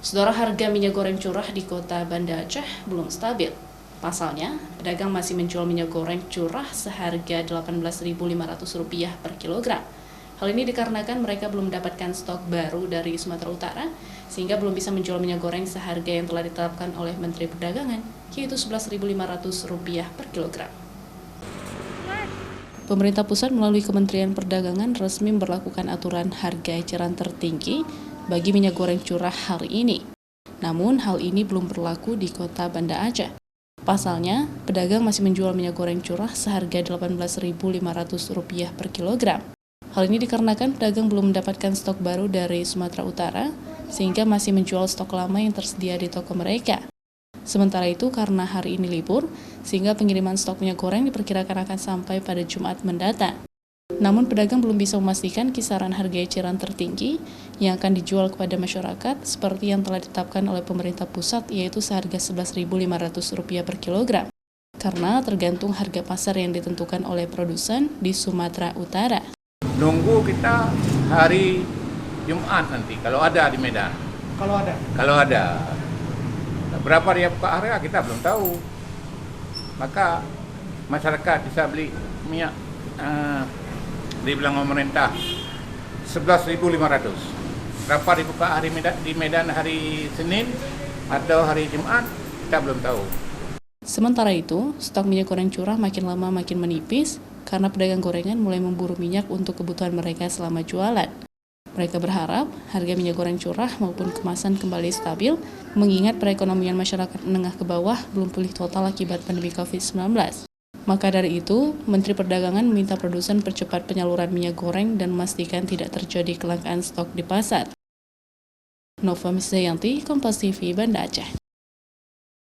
Saudara, harga minyak goreng curah di kota Banda Aceh belum stabil. Pasalnya, pedagang masih menjual minyak goreng curah seharga Rp18.500 per kilogram. Hal ini dikarenakan mereka belum mendapatkan stok baru dari Sumatera Utara, sehingga belum bisa menjual minyak goreng seharga yang telah ditetapkan oleh Menteri Perdagangan, yaitu Rp11.500 per kilogram. Pemerintah pusat melalui Kementerian Perdagangan resmi memberlakukan aturan harga eceran tertinggi bagi minyak goreng curah hari ini. Namun, hal ini belum berlaku di kota Banda Aceh. Pasalnya, pedagang masih menjual minyak goreng curah seharga Rp18.500 per kilogram. Hal ini dikarenakan pedagang belum mendapatkan stok baru dari Sumatera Utara, sehingga masih menjual stok lama yang tersedia di toko mereka. Sementara itu, karena hari ini libur, sehingga pengiriman stok minyak goreng diperkirakan akan sampai pada Jumat mendatang. Namun, pedagang belum bisa memastikan kisaran harga eceran tertinggi yang akan dijual kepada masyarakat seperti yang telah ditetapkan oleh pemerintah pusat, yaitu seharga Rp11.500 per kilogram, karena tergantung harga pasar yang ditentukan oleh produsen di Sumatera Utara. Nunggu kita hari Jumat nanti, kalau ada di Medan. Kalau ada. Berapa dia buka harga kita belum tahu. Maka masyarakat bisa beli minyak dibilang pemerintah 11.500. Berapa dibuka hari di Medan hari Senin atau hari Jumat kita belum tahu. Sementara itu, stok minyak goreng curah makin lama makin menipis karena pedagang gorengan mulai memburu minyak untuk kebutuhan mereka selama jualan. Mereka berharap harga minyak goreng curah maupun kemasan kembali stabil, mengingat perekonomian masyarakat menengah ke bawah belum pulih total akibat pandemi COVID-19. Maka dari itu, Menteri Perdagangan meminta produsen percepat penyaluran minyak goreng dan memastikan tidak terjadi kelangkaan stok di pasar. Nova Misdayanti, Kompas TV, Banda Aceh.